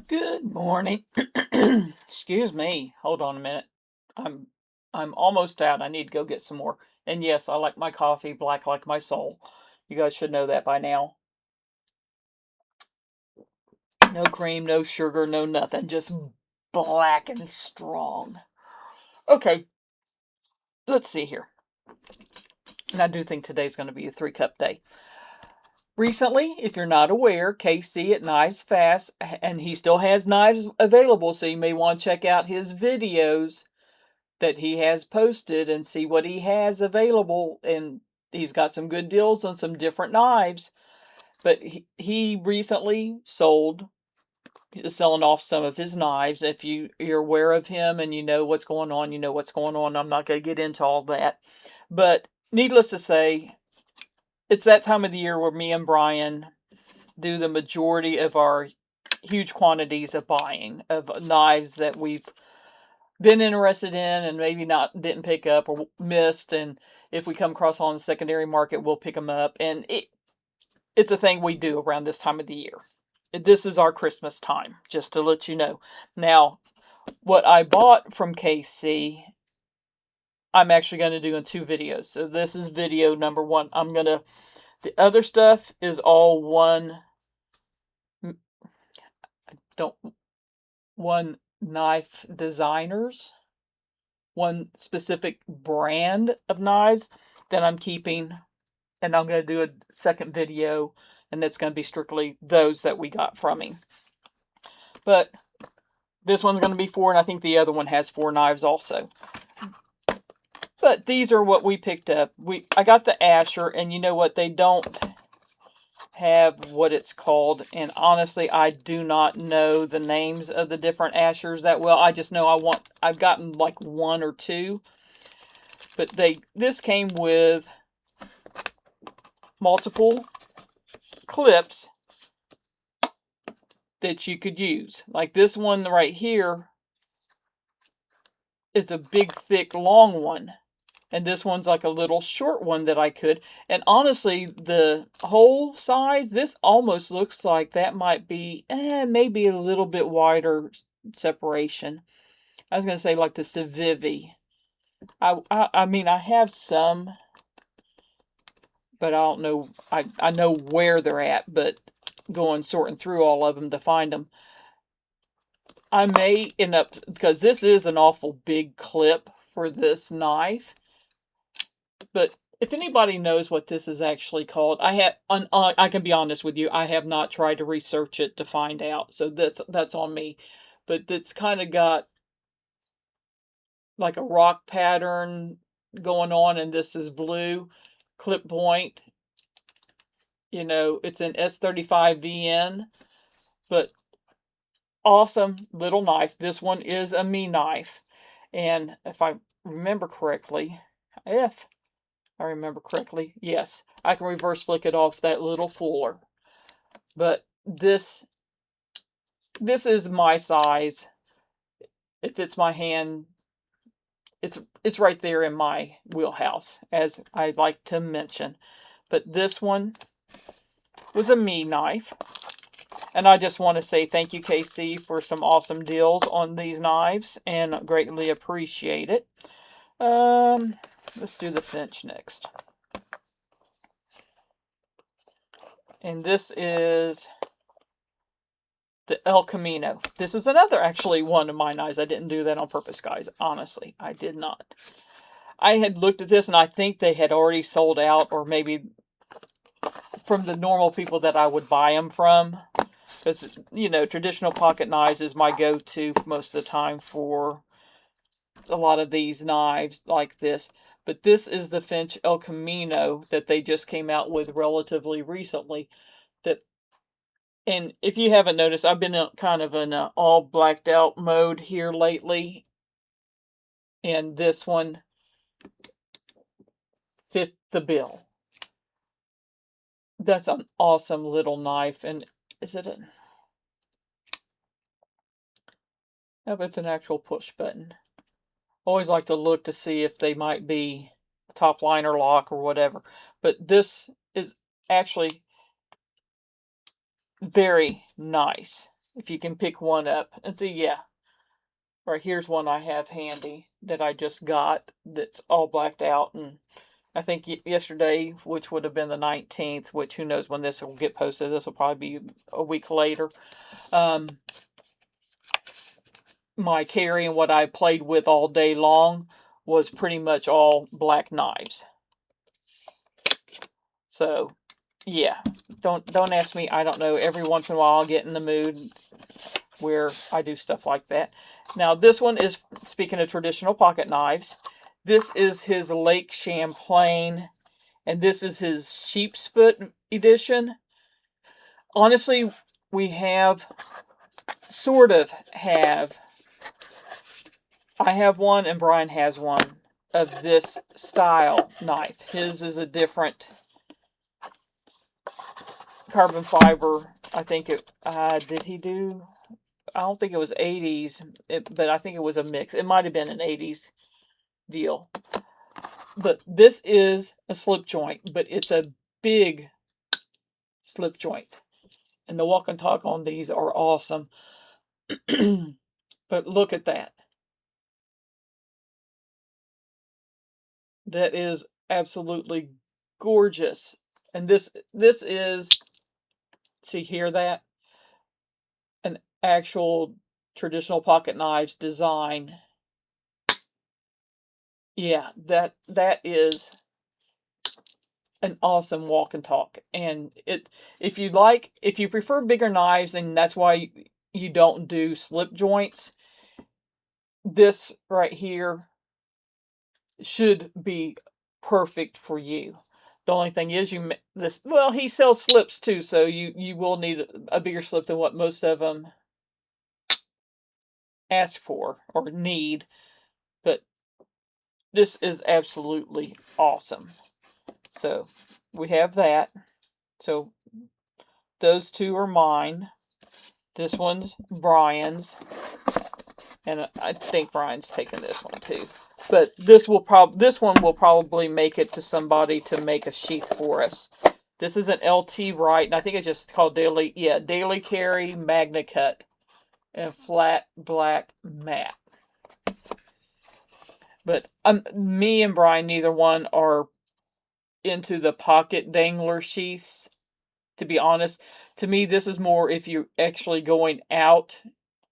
Good morning. Excuse me. Hold on a minute. I'm I'm almost out. I need to go get some more. And yes, I like my coffee black like my soul. You guys should know that by now. No cream, no sugar, no nothing. Just black and strong. Okay, let's see here. And I do think today's going to be a 3 cup day. Recently, if you're not aware, KC at Knives Fast, and he still has knives available, so you may want to check out his videos that he has posted and see what he has available. And he's got some good deals on some different knives. But he recently is selling off some of his knives. If you're aware of him and you know what's going on, you know what's going on. I'm not going to get into all that. But needless to say, it's that time of the year where me and Brian do the majority of our huge quantities of buying of knives that we've been interested in and maybe not didn't pick up or missed. And if we come across on the secondary market, we'll pick them up. And it's a thing we do around this time of the year. This is our Christmas time, just to let you know. Now, what I bought from KC, I'm actually going to do in 2 videos. So this is video number 1. The other stuff is all don't, one knife designers, one specific brand of knives that I'm keeping, and I'm going to do a second video, and that's going to be strictly those that we got from him. But this one's going to be 4, and I think the other one has 4 knives also. But these are what we picked up. I got the Asher, and you know what? They don't have what it's called, and honestly, I do not know the names of the different Ashers that well. I just know I've gotten like 1 or 2, but this came with multiple clips that you could use. Like this one right here is a big, thick, long one. And this one's like a little short one that I could. And honestly, the hole size, this almost looks like that might be maybe a little bit wider separation. I was going to say like the Civivi. I mean, I have some, but I don't know. I know where they're at, but going sorting through all of them to find them. I may end up, because this is an awful big clip for this knife, but if anybody knows what this is actually called, I can be honest with you, I have not tried to research it to find out, so that's on me. But it's kind of got like a rock pattern going on, and this is blue clip point. You know, it's an S35VN, but awesome little knife. This one is a me knife. And if I remember correctly, yes, I can reverse flick it off that little fuller. But this is my size. It fits my hand. It's right there in my wheelhouse, as I like to mention. But this one was a me knife. And I just want to say thank you, KC, for some awesome deals on these knives, and greatly appreciate it. Let's do the Finch next. And this is the El Camino. This is another, actually, one of my knives. I didn't do that on purpose, guys. Honestly, I did not. I had looked at this, and I think they had already sold out, or maybe from the normal people that I would buy them from. Because, you know, traditional pocket knives is my go-to most of the time for a lot of these knives like this. But this is the Finch El Camino that they just came out with relatively recently. And if you haven't noticed, I've been kind of in an all blacked out mode here lately. And this one fit the bill. That's an awesome little knife. And is it no, it's an actual push button. Always like to look to see if they might be a top liner lock or whatever. But this is actually very nice. if you can pick one up and see. Yeah, right here's one I have handy that I just got that's all blacked out. And I think yesterday, which would have been the 19th, which who knows when this will get posted. This will probably be a week later. My carry and what I played with all day long was pretty much all black knives. So, yeah, don't ask me. I don't know. Every once in a while, I'll get in the mood where I do stuff like that. Now, this one is, speaking of traditional pocket knives, this is his Lake Champlain, and this is his sheep's foot edition. Honestly, we have, sort of have, I have one and Brian has one of this style knife. His is a different carbon fiber. I think it, did he do, I don't think it was 80s, but I think it was a mix. It might have been an 80s deal. But this is a slip joint, but it's a big slip joint. And the walk and talk on these are awesome. But look at that. That is absolutely gorgeous. And this is, see, hear that? An actual traditional pocket knives design. Yeah, that is an awesome walk and talk. And if you prefer bigger knives and that's why you don't do slip joints, this right here should be perfect for you. The only thing is well, he sells slips too, so you will need a bigger slip than what most of them ask for or need. But this is absolutely awesome. So we have that. So those two are mine. This one's Brian's. And I think Brian's taking this one too. But this one will probably make it to somebody to make a sheath for us. This is an LT Wright, and I think it's just called Daily Carry Magna Cut and flat black matte. But me and Brian, neither one are into the pocket dangler sheaths. To be honest, to me, this is more if you're actually going out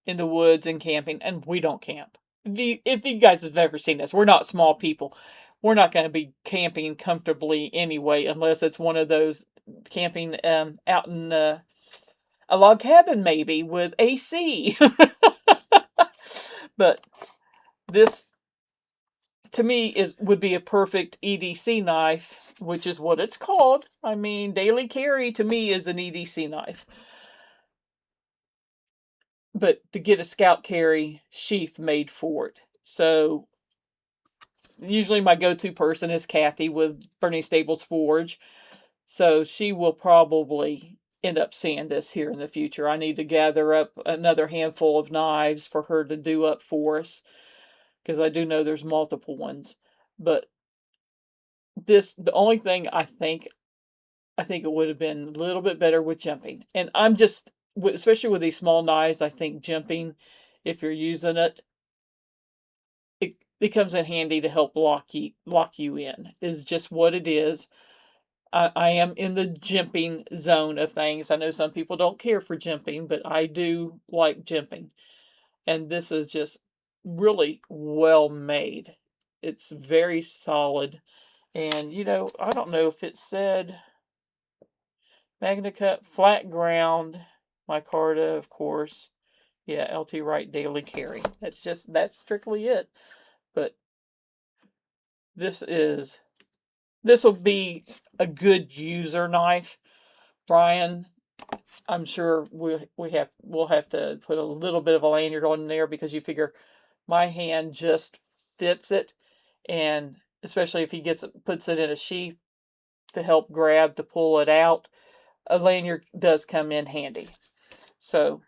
in the woods and camping, and we don't camp. If you guys have ever seen us, we're not small people. We're not going to be camping comfortably anyway, unless it's one of those camping out in a log cabin maybe with AC. But this, to me, would be a perfect EDC knife, which is what it's called. I mean, daily carry to me is an EDC knife. But to get a scout carry sheath made for it. So usually my go-to person is Kathy with Burning Stables Forge. So she will probably end up seeing this here in the future. I need to gather up another handful of knives for her to do up for us, because I do know there's multiple ones. But the only thing I think it would have been a little bit better with jumping. And I'm just, especially with these small knives, I think jumping, if you're using it, it comes in handy to help lock you in, is just what it is. I am in the jimping zone of things. I know some people don't care for jimping, but I do like jimping. And this is just really well made. It's very solid. And, I don't know if it said Magna Cut, flat ground, micarta, of course. Yeah, LT Wright Daily Carry. That's strictly it. But this will be a good user knife. Brian, I'm sure we'll have to put a little bit of a lanyard on there, because you figure my hand just fits it, and especially if he puts it in a sheath to help grab to pull it out, a lanyard does come in handy. So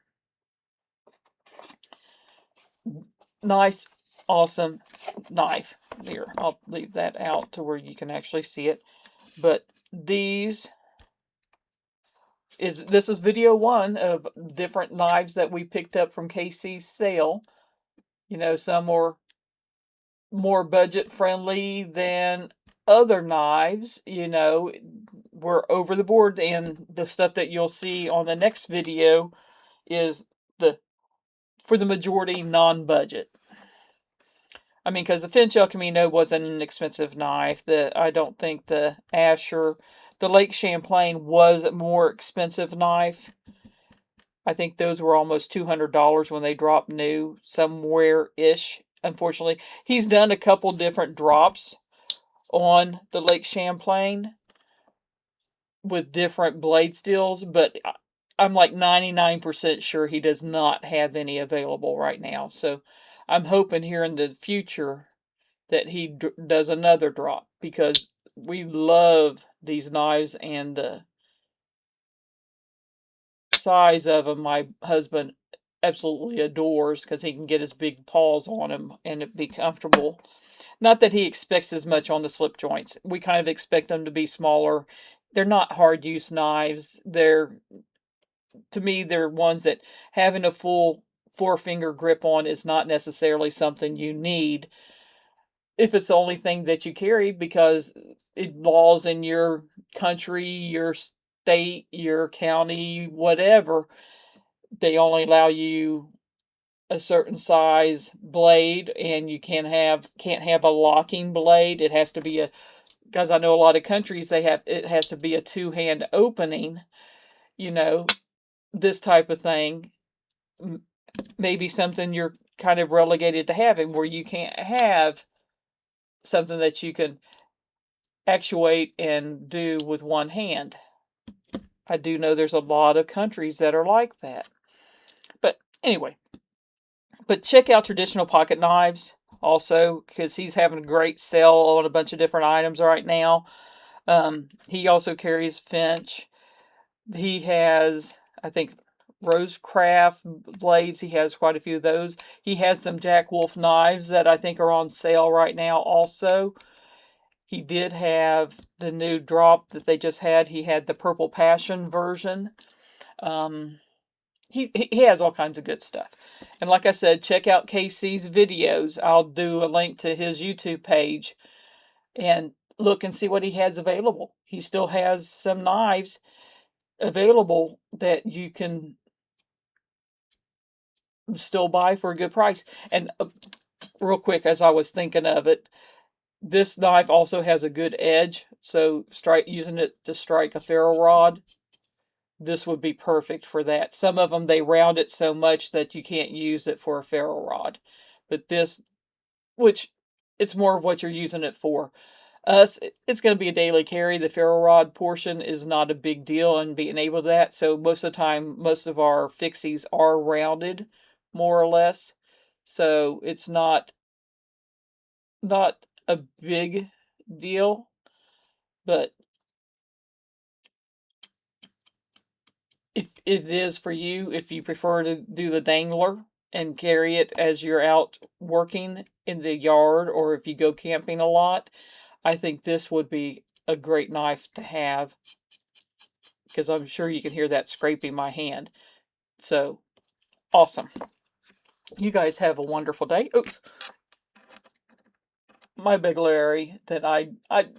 nice, awesome knife. Here, I'll leave that out to where you can actually see it. But these this is video 1 of different knives that we picked up from KC's sale. You know, some were more budget friendly than other knives, you know, we're over the board, and the stuff that you'll see on the next video is for the majority non-budget. I mean, because the Finch El Camino wasn't an expensive knife. I don't think the Asher, the Lake Champlain was a more expensive knife. I think those were almost $200 when they dropped new, somewhere-ish. Unfortunately, he's done a couple different drops on the Lake Champlain with different blade steels, but I'm like 99% sure he does not have any available right now. So I'm hoping here in the future that he does another drop, because we love these knives, and the size of them my husband absolutely adores, because he can get his big paws on them and it be comfortable. Not that he expects as much on the slip joints. We kind of expect them to be smaller. They're not hard use knives. To me, they're ones that having a full 4-finger grip on is not necessarily something you need if it's the only thing that you carry, because laws in your country, your state, your county, whatever, they only allow you a certain size blade, and you can't have a locking blade. It has to be because I know a lot of countries, it has to be a 2-hand opening, you know, this type of thing. Maybe something you're kind of relegated to having, where you can't have something that you can actuate and do with one hand. I do know there's a lot of countries that are like that. But anyway, check out Traditional Pocket Knives also, because he's having a great sale on a bunch of different items right now. He also carries Finch. He has, I think, Rosecraft blades. He has quite a few of those. He has some Jack Wolf knives that I think are on sale right now also. He did have the new drop that they just had. He had the Purple Passion version. He has all kinds of good stuff. And like I said, check out KC's videos. I'll do a link to his YouTube page and look and see what he has available. He still has some knives available that you can still buy for a good price. And real quick, as I was thinking of it, this knife also has a good edge, so using it to strike a ferro rod, this would be perfect for that. Some of them, they round it so much that you can't use it for a ferro rod. But this, which it's more of what you're using it for. It's going to be a daily carry. The ferro rod portion is not a big deal in being able to that. So most of the time, most of our fixies are rounded, more or less. So it's not a big deal, but if it is for you, if you prefer to do the dangler and carry it as you're out working in the yard, or if you go camping a lot, I think this would be a great knife to have, because I'm sure you can hear that scraping my hand. So, awesome. You guys have a wonderful day. Oops. My big Larry that a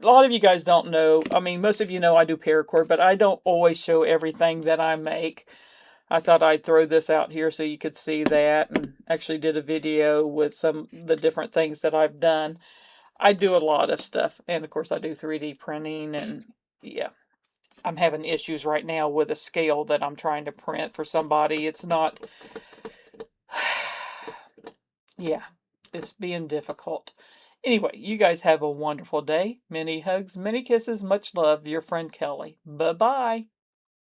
lot of you guys don't know. I mean, most of you know I do paracord, but I don't always show everything that I make. I thought I'd throw this out here so you could see that, and actually did a video with some of the different things that I've done. I do a lot of stuff, and of course I do 3D printing, and yeah. I'm having issues right now with a scale that I'm trying to print for somebody. It's not, yeah, it's being difficult. Anyway, you guys have a wonderful day. Many hugs, many kisses, much love. Your friend Kelly. Bye-bye.